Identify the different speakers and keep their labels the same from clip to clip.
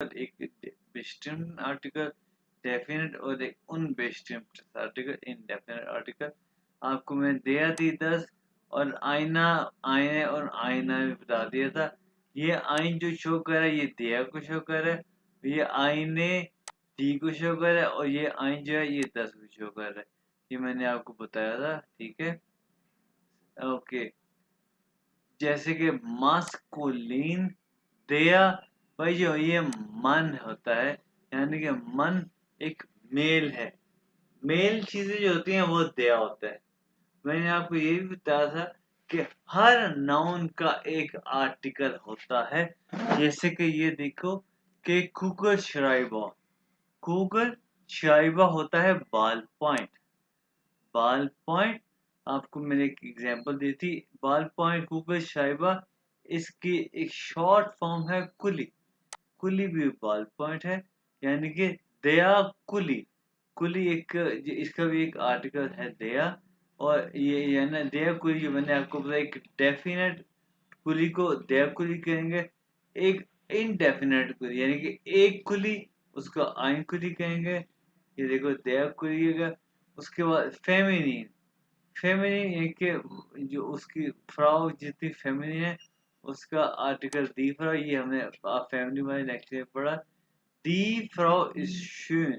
Speaker 1: एक distinct article definite और एक अनडिस्टिंक्ट आर्टिकल इनडेफिनेट आर्टिकल। आपको मैं दिया थी 10 और आईना आईने और आईना भी बता दिया था। ये आइन जो शो कर रहा है ये दिया को शो कर रहा है, ये आईने डी को शो कर रहा है और ये आइन जो है ये 10 को शो कर रहा है। ये मैंने आपको बताया था, ठीक है। ओके, जैसे कि मास्कुलिन दया, भाई जो ये मन होता है, यानी कि मन एक मेल है। मेल चीजें जो होती हैं वो दया होता है। मैंने आपको ये भी बताया था कि हर नाउन का एक आर्टिकल होता है। जैसे कि ये देखो कि कुकर श्राइबा, कुकर श्राइबा होता है बाल पॉइंट। बाल पॉइंट आपको मैंने एक एग्जांपल दी थी, बाल पॉइंट कुकर श्राइबा, इसकी एक शॉर्ट फॉर्म है कुली। कुली भी बाल पॉइंट है, यानी कि दया कुली। कुली एक इसका भी एक आर्टिकल है दया। और ये ना दया कुली जो मैंने आपको बताया, एक डेफिनेट कुली को दया कुली कहेंगे, एक इनडेफिनेट कुली यानी कि एक कुली उसको आइन कुली कहेंगे। ये देखो दया कुली का। उसके बाद फेमिनिन, फेमिनिन यानी कि जो उसकी फ्राउ जितनी फेमिनिन है उसका आर्टिकल दी फ्राउ, ये हमने फैमिली वाले लेक्चर में पढ़ा। दी फ्राउ इज schön,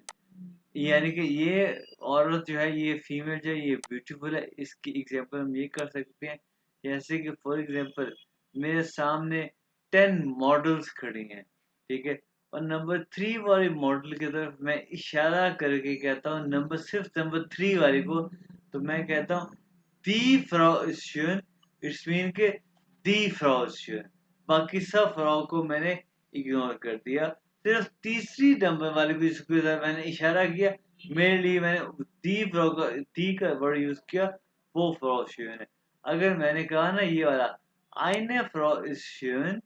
Speaker 1: यानी कि ये औरत जो है ये फीमेल जो है ये ब्यूटीफुल है। इसकी एग्जांपल हम ये कर सकते हैं, जैसे कि फॉर एग्जांपल मेरे सामने 10 मॉडल्स खड़ी हैं, ठीक है, और नंबर 3 वाली मॉडल की तरफ मैं इशारा करके कहता हूँ नंबर सिर्फ नंबर 3 वाली को, तो मैं कहता हूँ दी फ्राउ इज schön। इट्स मीन के दी फ्राउ इज schön। बाकी सब फ्राउ को मैंने इग्नोर कर दिया, सिर्फ तीसरी नंबर वाली को जिसके साथ मैंने इशारा किया, मेरे लिए मैंने दी का वर्ड यूज किया, वो फ्रॉ schön है। अगर मैंने कहा ना ये वाला eine Frau ist schön,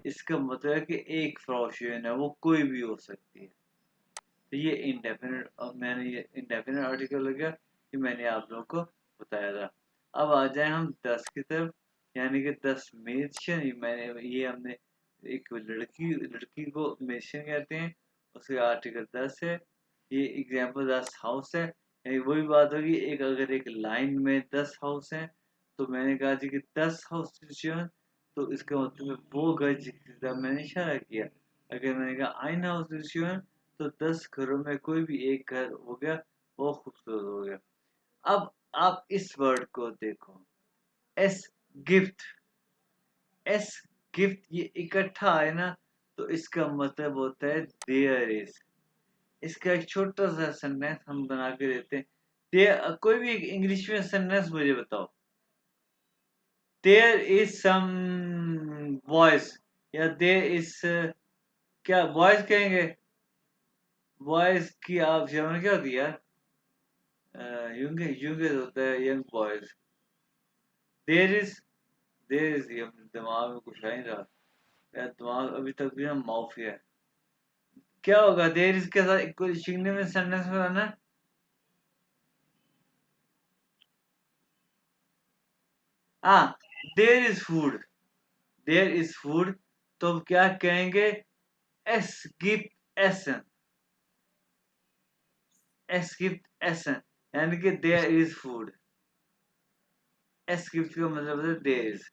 Speaker 1: इसका मतलब है कि एक फ्रॉ schön है, वो कोई भी हो सकती है। तो ये इंडेफिनिट, और मैंने ये इंडेफिनिट आर्टिकल हो गया, कि मैंने आप लोगों को बताया था। अब आ जाए हम 10 की तरफ, यानी कि 10 मेंशन। मैंने ये हमने एक लड़की लड़की को मेंशन कहते हैं, उसका आर्टिकल 10 है। ये एग्जांपल 10 हाउस है, यानी वही बात होगी, एक अगर एक लाइन में 10 हाउस हैं तो मैंने कहा जी कि 10 हाउस, तो इसका मतलब वो घर जिसकी तरफ मैंने इशारा किया। अगर मैंने कहा आइन हाउस, तो 10 घरों में कोई भी एक घर हो गया, वो खूबसूरत हो गया। अब आप इस वर्ड को देखो, एस गिफ्ट, एस गिफ्ट ये इकट्ठा है ना, तो इसका मतलब होता है देयर इज। इसका एक छोटा सा सेंटेंस हम बना के देते हैं। देयर, कोई भी एक इंग्लिश में सेंटेंस मुझे बताओ, देयर इज सम बॉयज, या देयर इज, क्या बॉयज कहेंगे? बॉयज की आप जमन क्या होती है यार? यूंगे यूंगे होता है young boys. There is, there is, ये अपने दिमाग में कुछ आ नहीं रहा यार, दिमाग अभी तक भी ना माउफी है। क्या होगा देयर इज के साथ कोई शिकने में सेंटेंस बनाना? हाँ, there is food, there is food, तो हम क्या कहेंगे? एस गिफ्ट एसन, एस गिफ्ट एसन, यानी कि there is food. Exist का मतलब है देयर इज।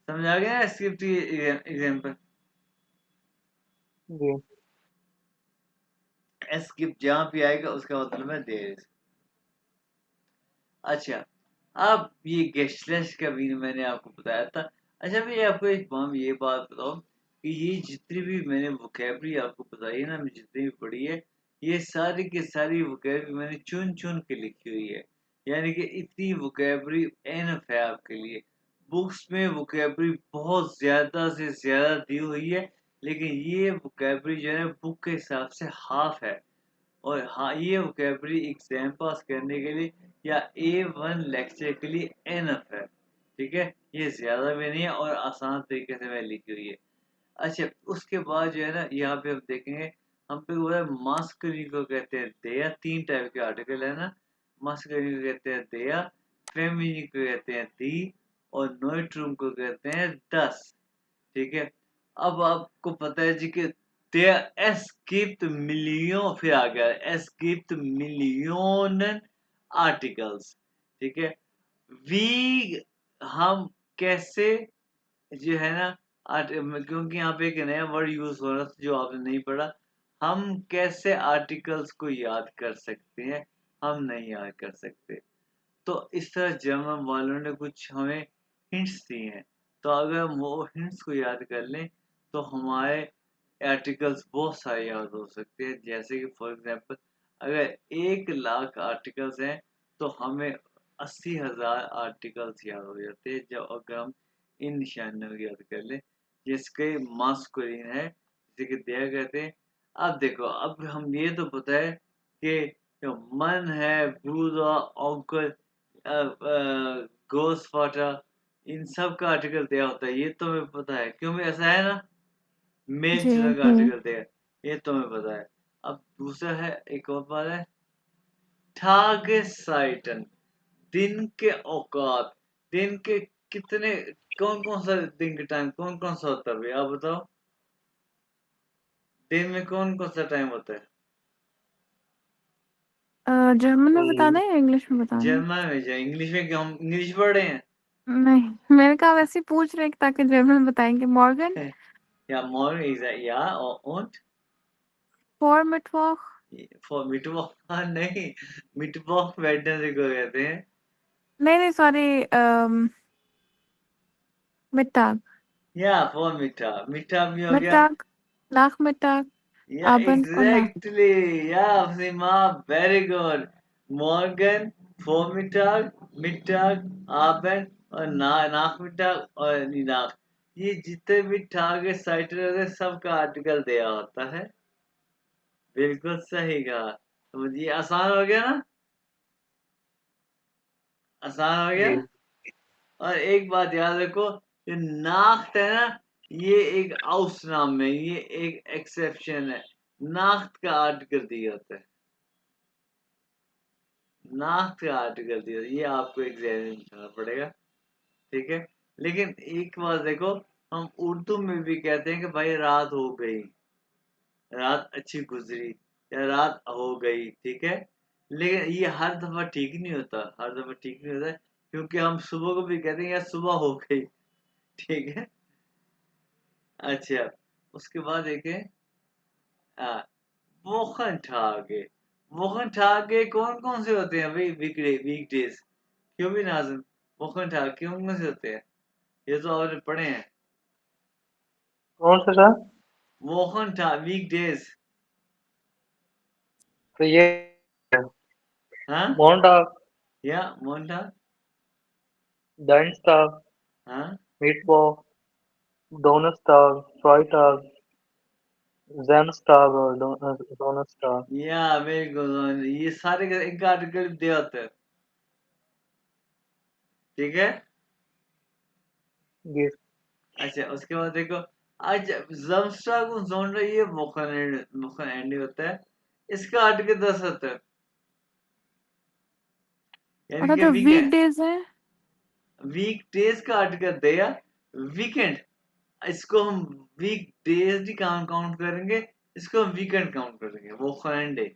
Speaker 1: समझ आ गया एस गिफ्ट की एग्जांपल?
Speaker 2: जी।
Speaker 1: एस गिफ्ट जहां भी आएगा उसका मतलब है देयर इज। अच्छा, अब ये गेस्टलेस का भी मैंने आपको बताया था। अच्छा भैया, आपको एक हम ये बात बताओ कि ये जितनी भी मैंने वोकेबलरी आपको बताई है ना, मैं जितनी भी पढ़ी है, ये सारी की सारी वोकेबलरी मैंने चुन चुन के लिखी हुई है। यानी कि इतनी वोकेबलरी एनफ है आपके लिए। बुक्स में वोकेबलरी बहुत ज्यादा से ज्यादा दी हुई है, लेकिन ये वोकेबलरी जो है बुक के हिसाब से हाफ है। और हाँ, ये वोकेबलरी एग्जाम पास करने के लिए या A1 लेक्चर के लिए एनफ है, ठीक है। ये ज्यादा भी नहीं है और आसान तरीके से मैं लिखी हुई है। अच्छा, उसके बाद जो है ना यहाँ पे हम देखेंगे, हम पे वो है मास्कुलिन को कहते हैं दया, 3 टाइप के आर्टिकल है ना। मास्कुलिन को कहते हैं दया, फेमिनिन को कहते हैं दी, और नोइट्रुम को कहते हैं 10, ठीक है। अब आपको पता है जी कि एस्केप्ड मिलियन, फिर आ गया एस्केप्ड मिलियन आर्टिकल्स, ठीक है। वी हम कैसे जो है ना क्योंकि यहाँ पे एक नया वर्ड यूज हो रहा था जो आपने नहीं पढ़ा, हम कैसे आर्टिकल्स को याद कर सकते हैं, हम नहीं याद कर सकते। तो इस तरह जर्मन वालों ने कुछ हमें हिंट्स दिए हैं, तो अगर हम वो हिंट्स को याद कर लें तो हमारे आर्टिकल्स बहुत सारे याद हो सकते हैं। जैसे कि फॉर एग्जांपल अगर 1 लाख आर्टिकल्स हैं तो हमें 80,000 आर्टिकल्स याद हो जाते हैं जब अगर हम इन निशानियों को याद कर लें, जिसके मास्कुलिन है जिसे कि दया कहते हैं। अब देखो, अब हम ये तो पता है कि जो मन है, ब्रूदा, ऑंकल, गोस वाटर, इन सब का आर्टिकल दिया होता है, ये तो हमें पता है क्योंकि ऐसा है ना, मेल
Speaker 2: जी।
Speaker 1: चुना का आर्टिकल दिया है, ये तो हमें पता है। अब दूसरा है, एक और बात है, टागसाइटन, दिन के औकात, दिन के कितने, कौन कौन सा दिन के टाइम कौन कौन सा होता है भैया आप बताओ, दिन में कौन कौन सा टाइम होता है?
Speaker 2: जर्मन में बताना है या इंग्लिश में बताना है?
Speaker 1: जर्मन में, जो इंग्लिश में, क्या हम इंग्लिश पढ़ रहे हैं?
Speaker 2: नहीं, मैंने कहा वैसे ही पूछ रहे हैं ताकि जर्मन में बताएंगे। मॉर्गन,
Speaker 1: या मॉर्निंग या und
Speaker 2: फॉर मिटवॉक।
Speaker 1: फॉर मिटवॉक, हाँ नहीं, मिटवॉक वेडनेसडे को कहते हैं।
Speaker 2: नहीं नहीं, सॉरी, मिटाग।
Speaker 1: या फॉर मीठा, मीठा भी हो गया।
Speaker 2: मिटाग, नाक मिटाग,
Speaker 1: या
Speaker 2: आबंद और नाक।
Speaker 1: एग्जैक्टली, या सीमा, वेरी गुड। मॉर्गन, फॉर मिठाग, मिठाग, आबेन और नाक मिठाग और निनाक, ये जितने भी ठाग है साइटर होते हैं सबका आर्टिकल दिया होता है। बिल्कुल सही कहा, तो ये आसान हो गया ना, आसान हो गया।
Speaker 3: जी।
Speaker 1: और एक बात याद रखो, ये नाख्त है ना, ये एक आउस नाम में, ये एक एक्सेप्शन है। नाख्त का आर्टिकल दिया होता है, नाख्त का आर्टिकल दिया होता है, ये आपको एग्जाम में लिखना पड़ेगा, ठीक है। लेकिन एक बात देखो, हम उर्दू में भी कहते हैं कि भाई रात हो गई, रात अच्छी गुजरी, या रात हो गई, ठीक है। लेकिन ये हर दफा ठीक नहीं होता, हर दफा ठीक नहीं होता है, क्योंकि हम सुबह को भी कहते हैं यार सुबह हो गई, ठीक है। अच्छा, उसके बाद देखें, वोखन ठागे, वोखन ठागे कौन कौन से होते हैं भाई, वीकडेज, क्यों भी नाज़िम, वोखन ठाग क्यों कौन से होते हैं, ये तो आपने पढ़े हैं।
Speaker 3: कौन सा था?
Speaker 1: वोखन ठाग वीकडेज,
Speaker 3: तो ये
Speaker 1: हाँ,
Speaker 3: मोंटाग,
Speaker 1: या मोन्टा,
Speaker 3: डाइनस्टाग,
Speaker 1: हाँ,
Speaker 3: मीटवॉक, डोनस्टाग, फ्राइटाग, ज़ेनस्टाग और डोनस्टाग।
Speaker 1: या वेरी गुड, ये सारे इनका आर्टिकल दिया होता है, ठीक है।
Speaker 3: ये
Speaker 1: अच्छा, उसके बाद देखो, आज जमस्टा को जोन ये वोखन एंड होता है, इसका आर्टिकल 10 होता है, यानी
Speaker 2: अच्छा,
Speaker 1: कि
Speaker 2: जो वीक
Speaker 1: वीकेंड,
Speaker 2: डेज है।
Speaker 1: वीक डेज का आर्टिकल दिया, वीकेंड, इसको हम वीक डेज नहीं काउंट काउंट करेंगे, इसको हम वीकेंड काउंट करेंगे, वो फ्राइडे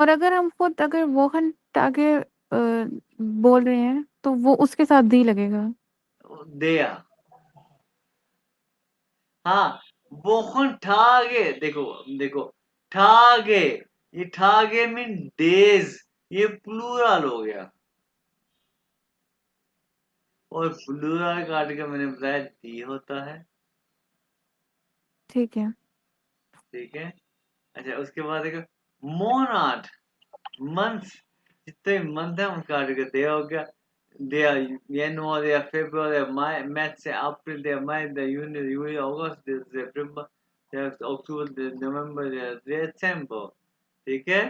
Speaker 2: और अगर हम खुद अगर वोहन आगे बोल रहे हैं तो वो उसके साथ दी लगेगा।
Speaker 1: दिया। हाँ, वोखन ठागे, देखो देखो, ठागे, ये ठागे मीन डेज, ये प्लूरल हो गया, और प्लूरल का आर्टिकल मैंने बताया दी होता है,
Speaker 2: ठीक है।
Speaker 1: ठीक है। अच्छा, उसके बाद देखो, मोनाट, मंथ, जितने मंथ है उनका आर्टिकल दिया हो गया, दिया, जनवरी या फरवरी या मार्च से अप्रैल या मई या जून जूलाई अगस्त सितंबर या अक्टूबर नवंबर या दिसंबर, ठीक है।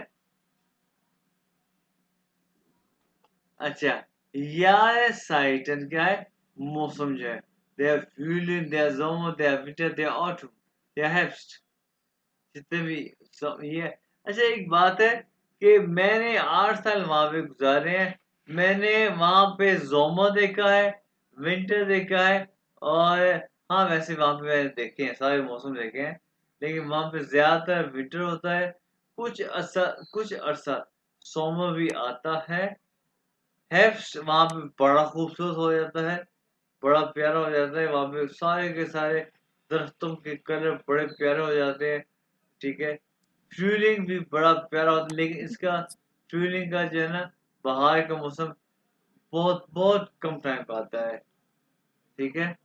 Speaker 1: अच्छा, यार साइटन क्या है, मौसम जो है, दे आर फ्यूलिंग, they are summer, they are winter, they are autumn, they are हेrbst, जितने भी ये। अच्छा, एक बात है कि मैंने 8 साल वहां पे गुजारे हैं, मैंने वहां पे जोमो देखा है, विंटर देखा है, और हाँ वैसे वहां पे मैंने देखे हैं, सारे मौसम देखे हैं, लेकिन वहाँ पे ज़्यादातर विंटर होता है। कुछ अरसा समर भी आता है वहाँ पे बड़ा खूबसूरत हो जाता है, बड़ा प्यारा हो जाता है। वहाँ पे सारे के सारे दरख्तों के कलर बड़े प्यारे हो जाते हैं, ठीक है। फीलिंग भी बड़ा प्यारा होता है, लेकिन इसका फीलिंग का जो है ना, बाहर का मौसम बहुत बहुत कम टाइम पे आता है, ठीक है।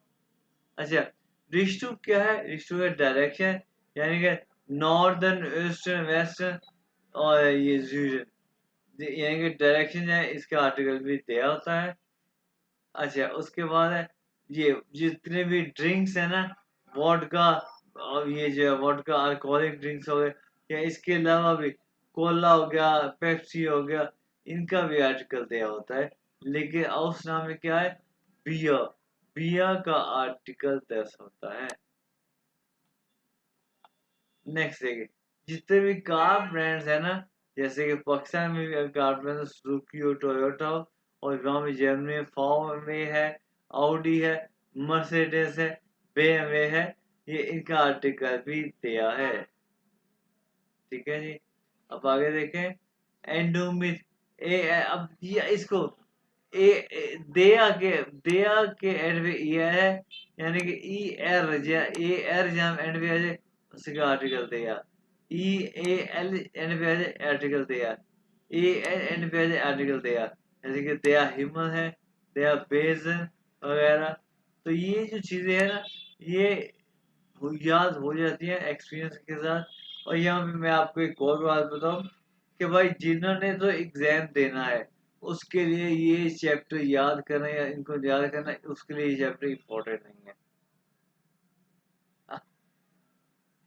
Speaker 1: अच्छा, ऋतु क्या है? ऋतु का डायरेक्शन यानी कि नॉर्दर्न, ईस्टर्न, वेस्टर्न और ये रीजन, यानी कि डायरेक्शन है, इसका आर्टिकल भी दिया होता है। अच्छा, उसके बाद है ये जितने भी ड्रिंक्स है ना, वोडका और ये जो है वोडका अल्कोहलिक ड्रिंक्स हो गए, या इसके अलावा भी कोला हो गया, पेप्सी हो गया, इनका भी आर्टिकल दिया होता है। लेकिन उस नाम में क्या है? बियर, बियर का आर्टिकल 10 होता है। नेक्स्ट देखिए, जितने भी कार ब्रांड्स है ना, जैसे कि पाकिस्तान में भी कार ब्रांड सुजुकी हो, टोयोटा हो, और गांव में जर्मनी में फॉर्म में है, ऑडी है, मर्सिडीज है, BMW है, ये इनका आर्टिकल भी दिया है, ठीक है जी। अब आगे देखें, एंडोमिथ अब ये इसको दया के एंड पे ई है, यानी कि ई एर ए एर जहाँ एंड पे आ जाए उसका आर्टिकल दया, ई ए एल एंड पे आ जाए आर्टिकल दया, ए एन एंड पे आ जाए आर्टिकल दया, जैसे कि दया हिम्मत है, दया बेज वगैरह। तो ये जो चीजें है ना, ये याद हो जाती है एक्सपीरियंस के साथ। और यहाँ पे मैं आपको एक और बात बताऊं कि भाई जिन्होंने तो एग्जाम देना है, उसके लिए ये चैप्टर याद करना या इनको याद करना, उसके लिए ये चैप्टर इम्पोर्टेंट नहीं है।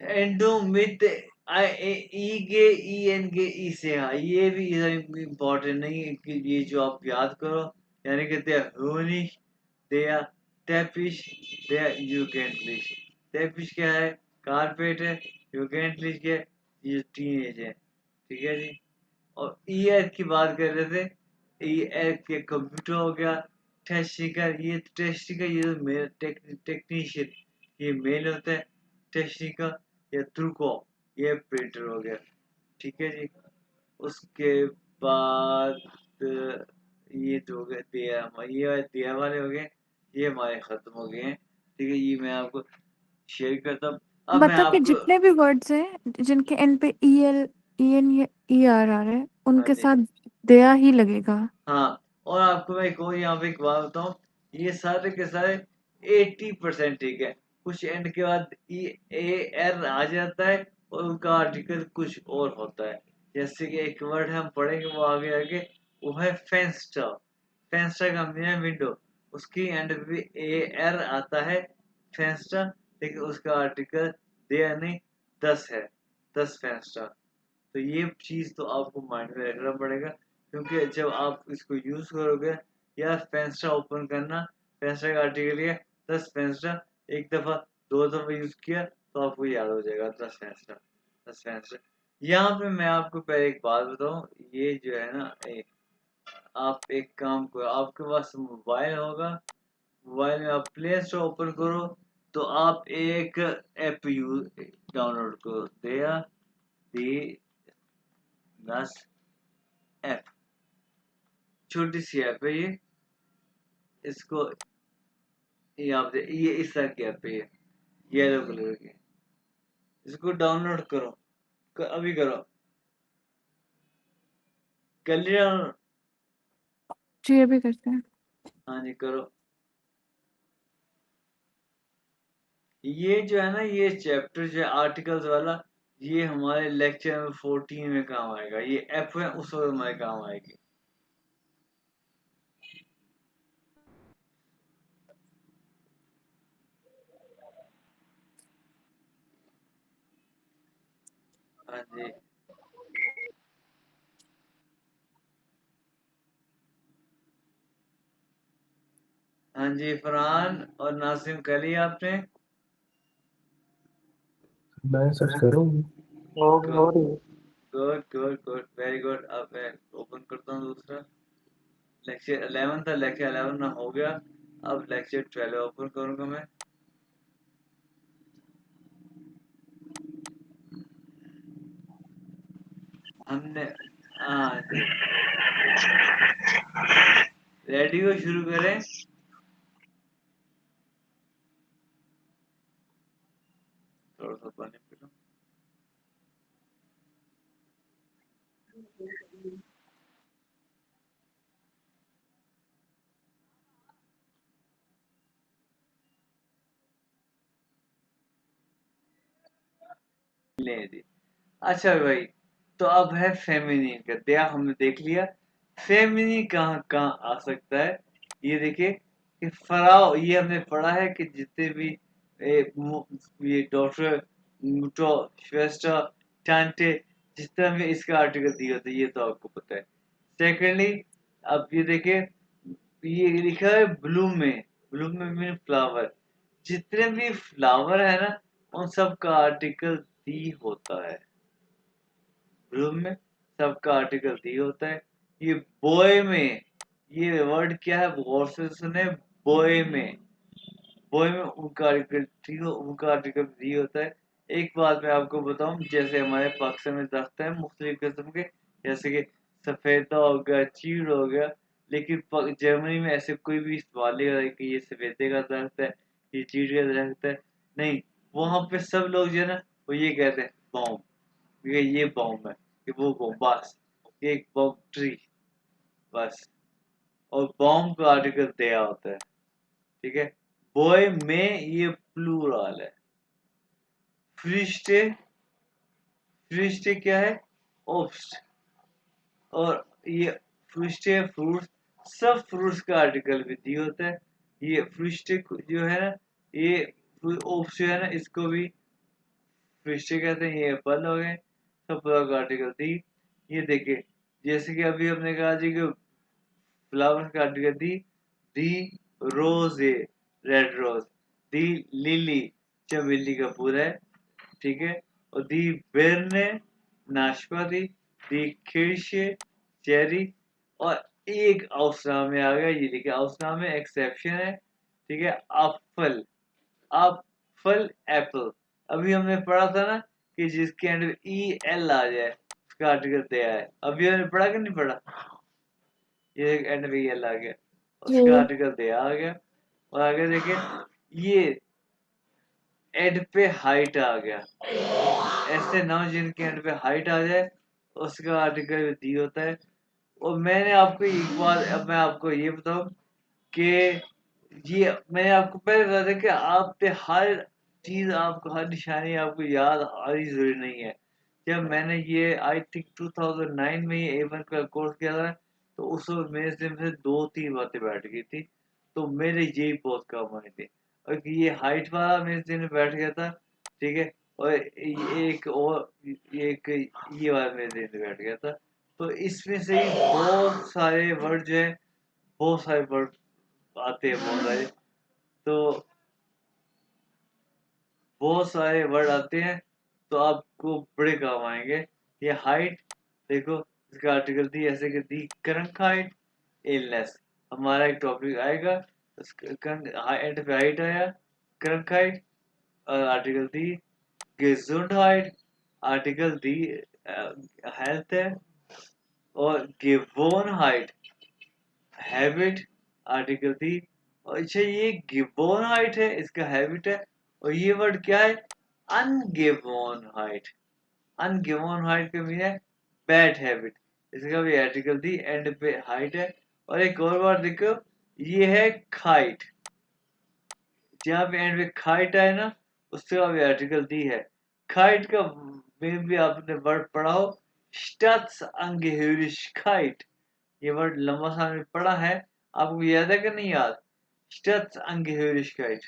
Speaker 1: एंडोमिथ ई के ई एन के ई से, हाँ ये भी इम्पोर्टेंट नहीं है कि ये जो आप याद करो, यानी कि दे ह्यूनिश, दे टैपिश, दे यूगेंटलिश। टैपिश क्या है? कारपेट है। यूगेंटलिश क्या है? ये टीनेज है, ठीक है जी। और ईयर की बात कर रहे थे, ईयर के कंप्यूटर हो गया, टेक्निकल, ये टेक्निकल, ये मेल टेक्नीशियन, ये मेल होता है, टेक्निकल या तुर्को, ये प्रिंटर हो गया, ठीक है जी। उसके बाद ये तो हो गए दिया, ये दिया वाले हो गए, ये हमारे खत्म हो गए हैं, ठीक है। ये मैं आपको शेयर करता हूँ। अब मैं
Speaker 2: मतलब कि
Speaker 1: आपको,
Speaker 2: जितने भी वर्ड्स हैं जिनके एंड पे EN या ER आ रहा है
Speaker 1: हाँ
Speaker 2: उनके
Speaker 1: जी,
Speaker 2: साथ दया ही लगेगा।
Speaker 1: हाँ, और आपको मैं एक और यहाँ पे एक बात बताऊँ, ये सारे के सारे 80% ठीक है। कुछ एंड के बाद EAR आ जाता है और उनका आर्टिकल कुछ और होता है। जैसे कि एक वर्ड हम पढ़ेंगे वो आगे आगे, वो है फेंस्टा। फेंस्टा का मीन है विंडो, उसकी एंड पे AR आता है, फेंस्टा, लेकिन उसका आर्टिकल देयर नहीं, 10 है, 10 फेंस्टा। तो ये चीज़ तो आपको माइंड में रखना पड़ेगा, क्योंकि जब आप इसको यूज़ करोगे, या पेंस्टा ओपन करना, पेंस्टा का आर्टिकल है 10 पेंस्टा, एक दफ़ा 2 दफ़ा यूज़ किया तो आपको याद हो जाएगा 10 पेंस्टा, 10 पेंस्टा। यहाँ पे मैं आपको पहले एक बात बताऊँ, ये जो है ना, आप एक काम करो, आपके पास मोबाइल होगा, मोबाइल में आप प्ले स्टोर ओपन करो, तो आप एक ऐप यूज डाउनलोड करो, दिया दी 10 ऐप, छोटी सी ऐप है ये, इसको यहाँ पे ये इस तरह की ऐप है, ये येलो कलर की, इसको डाउनलोड करो, अभी करो, कर लिया डाउनलोड?
Speaker 2: जी अभी करते हैं।
Speaker 1: हाँ जी करो। ये जो है ना, ये चैप्टर जो है आर्टिकल्स वाला, ये हमारे लेक्चर 14 में काम आएगा, ये ऐप है उस वक्त हमारे काम आएगी। हाँ जी, हाँ जी, फरहान और नासिम कर लिया आपने?
Speaker 4: मैं सच करूँ।
Speaker 3: हो रही है।
Speaker 1: Good good good, very good. अब मैं ओपन करता हूँ दूसरा, लेक्चर 11 था, लेक्चर 11 ना हो गया, अब लेक्चर 12 ओपन करूंगा मैं। हमने हाँ जी, रेडी हो शुरू करें। थोड़ा सा पानी पी लो। ले जी। अच्छा भाई, तो अब है फेमिनिन का दया हमने देख लिया। फेमिनिन कहाँ कहाँ आ सकता है, ये देखिए कि फराव, ये हमने पढ़ा है कि जितने भी ये डॉक्टर मुटो श्वेस्टा टांटे, जिस तरह में इसका आर्टिकल दिया होता है ये तो आपको पता है। सेकेंडली, अब ये देखिए, ये लिखा है ब्लूम में, ब्लूम में मीन फ्लावर, जितने भी फ्लावर है ना उन सब का आर्टिकल दी होता है। रूम में सबका आर्टिकल दी होता है। ये बॉय में, ये वर्ड क्या है गौर से सुने। बॉय में, बॉय में उनका आर्टिकल ठीक हो, उनका आर्टिकल दी होता है। एक बात मैं आपको बताऊं, जैसे हमारे पाकिस्तान में दरख्त है मुख्तलिफ किस्म के, जैसे कि सफेदा हो गया, चीड़ हो गया, लेकिन जर्मनी में ऐसे कोई भी इस्तेमाल नहीं होता कि ये सफेदे का दरख्त है, ये चीड़ का दरख्त है। नहीं, वहां पे सब लोग जो है ना वो ये कहते हैं बॉम्ब, ये बॉम्ब है, कि वो बॉम्ब, बस ये एक बॉम्ब ट्री, बस। और बॉम्ब का आर्टिकल दिया होता है, ठीक है। बॉय में ये प्लूरल है। फ्रिस्टे, फ्रिस्टे क्या है, ओब्स्ट। और ये फ्रिस्टे फ्रूट्स, सब फ्रूट्स का आर्टिकल भी दी होता है। ये फ्रिस्टे जो है ना, ये ओब्स्ट जो है ना, इसको भी फ्रिस्टे कहते हैं। ये फल हो गए, सब का आर्टिकल दी। ये देखिए, जैसे कि अभी हमने कहा जी कि फ्लावर का आर्टिकल दी रोज है, रेड रोज। दी लिली, चमेली का फूल है, ठीक है। और दी बेरने, नाशपाती। दी खिरशे, चेरी। और एक अवसर में आ गया, ये देखिए अवसर में एक्सेप्शन है, ठीक है। Apple, Apple, Apple. अभी हमने पढ़ा था ना कि जिसके एंड में ई एल आ जाए उसका आर्टिकल दिया है। अभी हमने पढ़ा कि नहीं पढ़ा, ये एंड में एल आ गया उसका
Speaker 3: जी
Speaker 1: आर्टिकल दिया आ गया। और आगे देखिए, ये एड पे हाइट आ गया। ऐसे नाउन जिनके एंड पे हाइट आ जाए उसका आर्टिकल दी होता है। और मैंने आपको एक बार, अब मैं आपको ये बताऊं कि ये मैंने आपको पहले बता था कि आपने हर चीज, आपको हर निशानी आपको याद आनी जरूरी नहीं है। जब मैंने ये आई थिंक 2009 में ये A1 का कोर्स किया था, तो उस वक्त मेरे सिर्फ से 2-3 बातें बैठ गई थी, तो मेरे यही बहुत काम आए थे। और ये हाइट वाला मेरे दिन में बैठ गया था, ठीक है। और ये एक और, ये एक ये वाला मेरे दिन में बैठ गया था। तो इसमें से ही बहुत सारे वर्ड जो है, बहुत सारे वर्ड आते हैं, बहुत सारे, तो बहुत सारे वर्ड आते हैं, तो आपको बड़े काम आएंगे। ये हाइट देखो, इसका आर्टिकल दी ऐसे कि दी करंट हाइट, इलनेस। हमारा एक टॉपिक आएगा, एंड पे हाइट आया, करंट हाइट। और article the gesundheit, article the health है। और gewohnheit, हैबिट, आर्टिकल दी। और अच्छा, ये gewohnheit है, इसका हैबिट है। और ये वर्ड क्या है, ungewohnheit, ungewohnheit का मीन है बैड हैबिट। इसका भी आर्टिकल दी एंड पे हाइट है। और एक और बार देखो, ये है खाइट, जहाँ पे एंड पे खाइट आए ना उसका भी आर्टिकल दी है। खाइट का में भी आपने वर्ड पढ़ा हो, स्टाट्सangehörigkeit। ये वर्ड लंबा सा हमने पढ़ा है, आपको याद है कि नहीं याद, स्टाट्सangehörigkeit,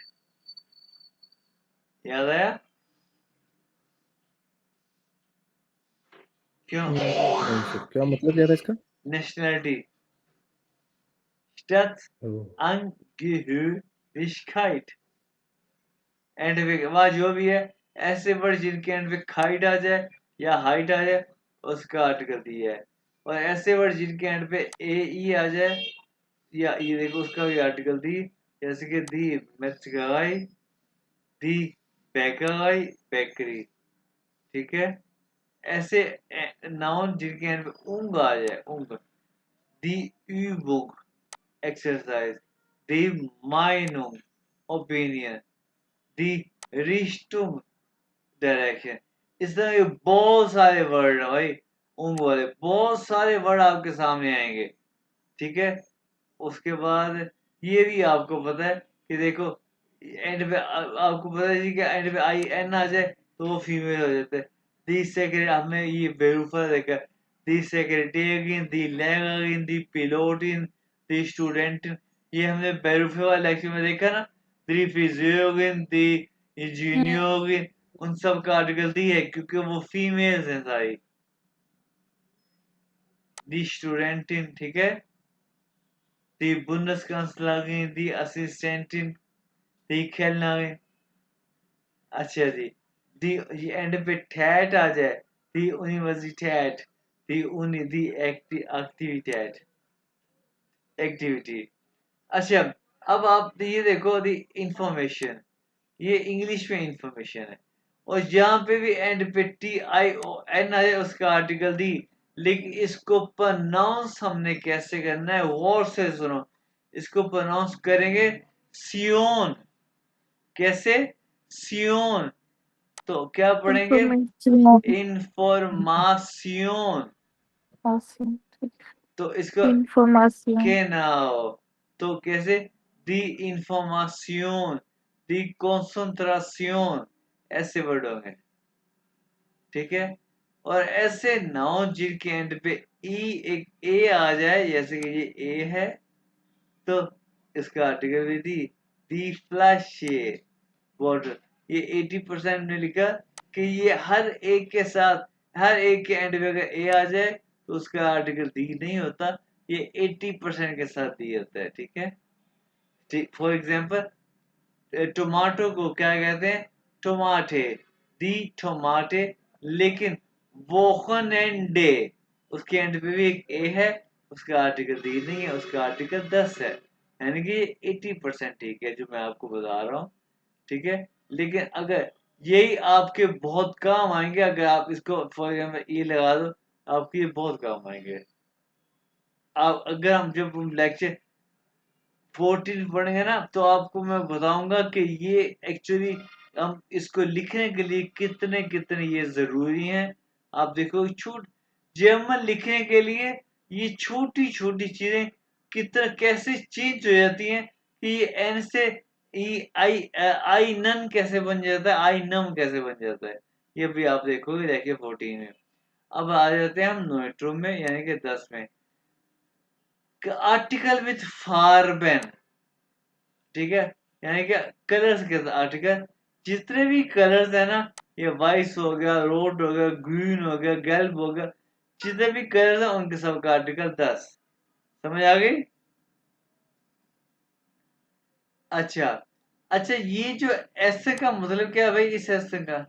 Speaker 1: याद आया क्यों,
Speaker 4: नहीं सर, क्या मतलब क्या था इसका?
Speaker 1: Nationality,
Speaker 4: oh,
Speaker 1: स्टाट्सangehörigkeit। एंड पे वहाँ जो भी है, ऐसे वर्ड जिनके एंड पे खाइट आ जाए या हाइट आ जाए उसका आर्टिकल दिया है। और ऐसे वर्ड जिनके एंड पे ए ई आ जाए, या ये देखो उसका भी आर्टिकल दी, जैसे कि दी मेचगाई, दी बेकाई, बेकरी, ठीक है। ऐसे नाउन जिनके एंड पे उंग आ जाए, उंग, दी Übung एक्सरसाइज, दी Meinung ओपिनियन, दी Richtung डायरेक्शन। इस तरह के बहुत सारे वर्ड है भाई, उंग वाले बहुत सारे वर्ड आपके सामने आएंगे, ठीक है। उसके बाद ये भी आपको पता है कि देखो एंड पे आपको पता है जी कि एंड पे आई एन आ जाए तो वो फीमेल हो जाता है। दी सेक्रेटरी हमने ये बेरूफा देखा, दी सेक्रेटेरियन, दी लैंगिन, दी पिलोटिन, दी स्टूडेंट, ये हमने बेरूफे वाले लेक्चर में देखा ना। दी फिजियोगिन, दी इंजीनियोगिन, उन सब का आर्टिकल दी है क्योंकि वो फीमेल्स हैं सारी। दी स्टूडेंटिन, ठीक है, die Bundeskanzlerin, die Assistentin, die Kellnerin। अच्छा जी, दी ये एंड पे ठैट आ जाए, दी यूनिवर्सिटैट, दी एक्टिविटैट, एक्टिविटी। अच्छा, अब आप ये देखो दी इंफॉर्मेशन, ये इंग्लिश में इंफॉर्मेशन है, और यहाँ पे भी एंड पे TION आ जाए उसका आर्टिकल दी। लेकिन इसको प्रोनाउंस हमने कैसे करना है, गौर से सुनो। इसको प्रोनाउंस करेंगे सियोन। कैसे? सियोन। तो क्या पढ़ेंगे?
Speaker 2: इंफॉर्मेशन,
Speaker 1: इंफॉर्मासियोन। तो इसको
Speaker 2: इंफॉर्मेशन,
Speaker 1: genau, तो कैसे? दी इंफॉर्मासियोन, दी कंसंट्रेशन, ऐसे वर्ड होंगे, ठीक है। और ऐसे नाउन जिनके एंड पे एक ए आ जाए, जैसे कि ये ए है, तो इसका आर्टिकल भी दी फ्लैशे वाटर। ये 80% ने लिखा कि ये हर एक के साथ, हर एक के एंड पे अगर ए आ जाए तो उसका आर्टिकल दी नहीं होता, ये 80% के साथ दी होता है, ठीक है। ठीक, फॉर एग्जाम्पल टोमाटो को क्या कहते हैं? टोमाटे, दी टोमाटे। लेकिन वोखन एंड डे, उसके एंड पे भी एक ए है, उसका आर्टिकल दी नहीं है, उसका आर्टिकल 10 है, यानी कि 80% ठीक है जो मैं आपको बता रहा हूँ, ठीक है। लेकिन अगर यही आपके बहुत काम आएंगे, अगर आप इसको फॉर एग्जाम्पल ये लगा दो, आपके ये बहुत काम आएंगे। आप अगर हम जब लेक्चर 14 पढ़ेंगे ना, तो आपको मैं बताऊंगा कि ये एक्चुअली हम इसको लिखने के लिए कितने कितने ये जरूरी हैं। आप देखो जर्मन लिखने के लिए ये छोटी छोटी चीजें कितना कैसे चेंज हो जाती हैं कि ये एन से आई नन कैसे बन जाता है, आई नम कैसे बन जाता है, ये भी आप देखोगे। देखिए 14 में। अब आ जाते हैं हम नोएट्रो में, यानी कि 10 में। आर्टिकल विथ फारबेन, ठीक है, यानी कि कलर्स के आर्टिकल, जितने भी कलर्स है ना, ये वाइस हो गया, रोड हो गया, ग्रीन हो गया, गैल्ब हो गया, जितने भी कलर्स हैं उनके सबका आर्टिकल 10। समझ आ गई? अच्छा, अच्छा, ये जो ऐसे का मतलब क्या है भाई, इस ऐसे का?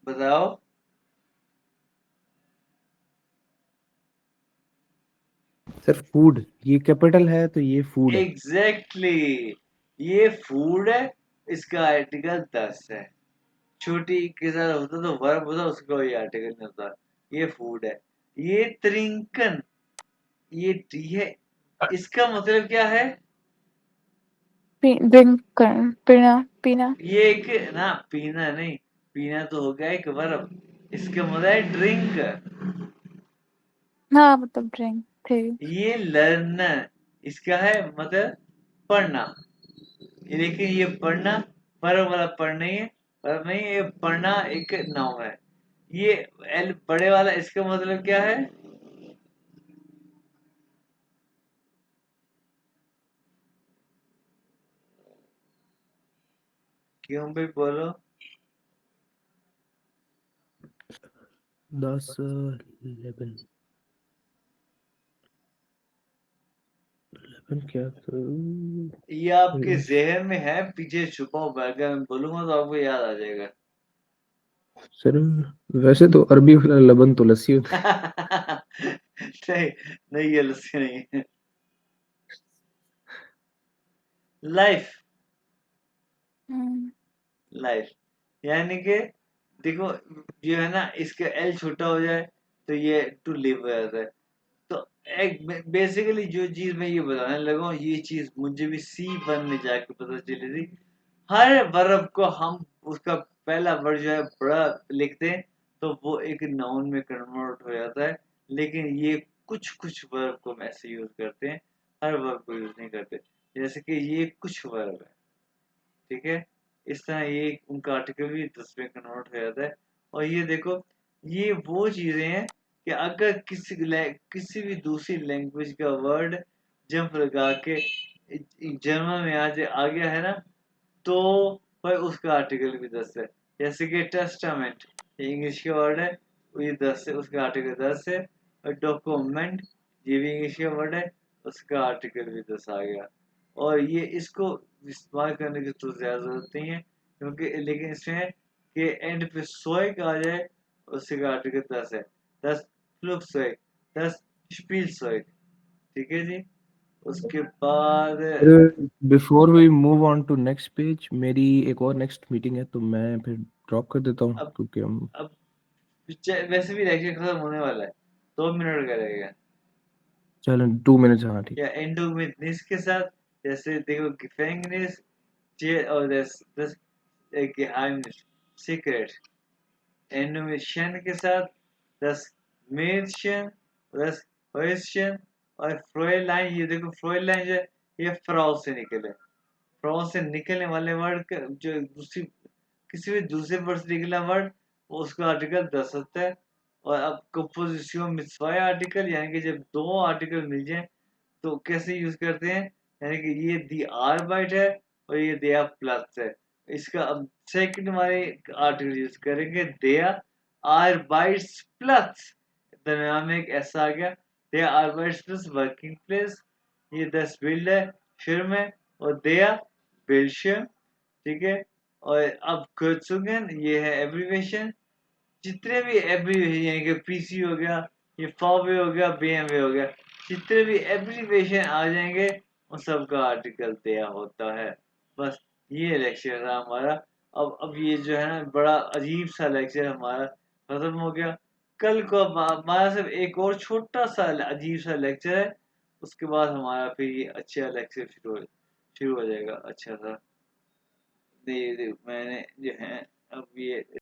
Speaker 1: बताओ।
Speaker 4: सर फूड, ये कैपिटल है तो ये फूड है।
Speaker 1: एग्जैक्टली, ये फूड है, इसका आर्टिकल 10 है। छोटी के साथ होता तो वर्ब होता, उसका कोई आर्टिकल नहीं होता। ये फूड है। ये त्रिंकन, ये टी है, इसका मतलब क्या है?
Speaker 2: ड्रिंक पीना, पीना।
Speaker 1: ये एक ना, पीना नहीं, पीना तो हो गया एक वर्ब, इसका मतलब है ड्रिंक।
Speaker 2: हाँ मतलब ड्रिंक थे।
Speaker 1: ये लर्नर, इसका है मतलब पढ़ना। लेकिन ये पढ़ना वर्ब वाला पढ़ नहीं है, वर्ब नहीं है, ये पढ़ना एक नाउन है। ये एल बड़े वाला, इसका मतलब क्या है? क्यों भी बोलो?
Speaker 4: 10 11 11 क्या
Speaker 1: ये आपके जहन में है, पीछे छुपा हुआ है, अगर मैं बोलूंगा तो आपको याद आ जाएगा।
Speaker 4: सर वैसे तो अरबी वाला लबन तो लस्सी होता
Speaker 1: नहीं, नहीं, ये लस्सी नहीं है। लाइफ,
Speaker 2: हम्म,
Speaker 1: लाइफ, यानी कि देखो जो है ना इसका एल छोटा हो जाए तो ये टू लिव हो जाता है। तो एक बेसिकली जो चीज मैं ये बताने लगा हूँ, ये चीज मुझे भी C1 में जाके पता चली थी। हर वर्ब को हम उसका पहला वर्ड जो है बड़ा लिखते हैं तो वो एक नाउन में कन्वर्ट हो जाता है, लेकिन ये कुछ कुछ वर्ब को हम ऐसे यूज करते हैं, हर वर्ब को यूज नहीं करते। जैसे कि ये कुछ वर्ब है, ठीक है, इस तरह ये उनका आर्टिकल भी 10 में कन्वर्ट हो जाता है। और ये देखो, ये वो चीजें हैं कि अगर किसी भी दूसरी लैंग्वेज का वर्ड जंप लगा के जर्मन में आज आ गया है ना, तो भाई उसका आर्टिकल भी 10 है। जैसे कि टेस्टामेंट, ये इंग्लिश का वर्ड है, ये 10 है, उसका आर्टिकल 10 है। और डॉक्यूमेंट, ये भी इंग्लिश का वर्ड है, उसका आर्टिकल भी 10 आ गया। और ये इसको इस्तेमाल करने की तो ज़्यादा ज़रूरत नहीं है, क्योंकि लेकिन इसमें है कि एंड पे सोए का आ जाए, उसका आर्टिकल 10 है। 10 फ्लुगज़ेug, 10 Spielzeug, ठीक है जी। उसके बाद
Speaker 4: before we move on to next page, मेरी एक और नेक्स्ट मीटिंग है तो मैं फिर ड्रॉप कर देता हूँ
Speaker 1: अब
Speaker 4: क्योंकि हम
Speaker 1: अब वैसे भी लेक्चर खत्म होने वाला है, 2 मिनट का रहेगा।
Speaker 4: चलो 2 मिनट, हाँ ठीक।
Speaker 1: या एंडोमिनिस के साथ, जैसे देखो Gefängnis, और das Geheimnis, सीक्रेट। एंडोमिशन के साथ das Mädchen, das Häuschen और फ्रॉयलाइन। ये देखो फ्रॉयलाइन जो है ये फ्रॉ से निकले, फ्रॉ से निकलने वाले वर्ड जो दूसरी किसी भी दूसरे वर्ड से निकला वर्ड, उसका आर्टिकल 10 होता है। और अब कंपोजिशन में zwei आर्टिकल, यानी कि जब दो आर्टिकल मिल जाए तो कैसे यूज करते हैं, यानी कि ये दी आर्बाइट है और ये दिया प्लस है। इसका अब सेकंड वाले आर्टिकल यूज करेंगे, दिया आर्बाइट्स प्लस, दरम्यान में एक ऐसा आ गया, दिया आर्बाइट्स प्लस वर्किंग प्लेस, ये 10 बिल्ड है फिर में, और दिया बिल्शियम, ठीक है। और अब कुर्जुगेन, ये है एब्रीवेशन। जितने भी एब्रीवेशन यानी कि पीसी हो गया, ये फॉरवे हो गया, बीएमवे हो गया, जितने भी एब्रीवेशन आ जाएंगे उन सबका आर्टिकल दिया होता है। बस ये लेक्चर था हमारा। अब ये जो है ना बड़ा अजीब सा लेक्चर हमारा खत्म हो गया। कल को हमारा सिर्फ एक और छोटा सा अजीब सा लेक्चर है, उसके बाद हमारा फिर ये अच्छा लेक्चर शुरू हो जाएगा अच्छा सा। मैंने जो है अब ये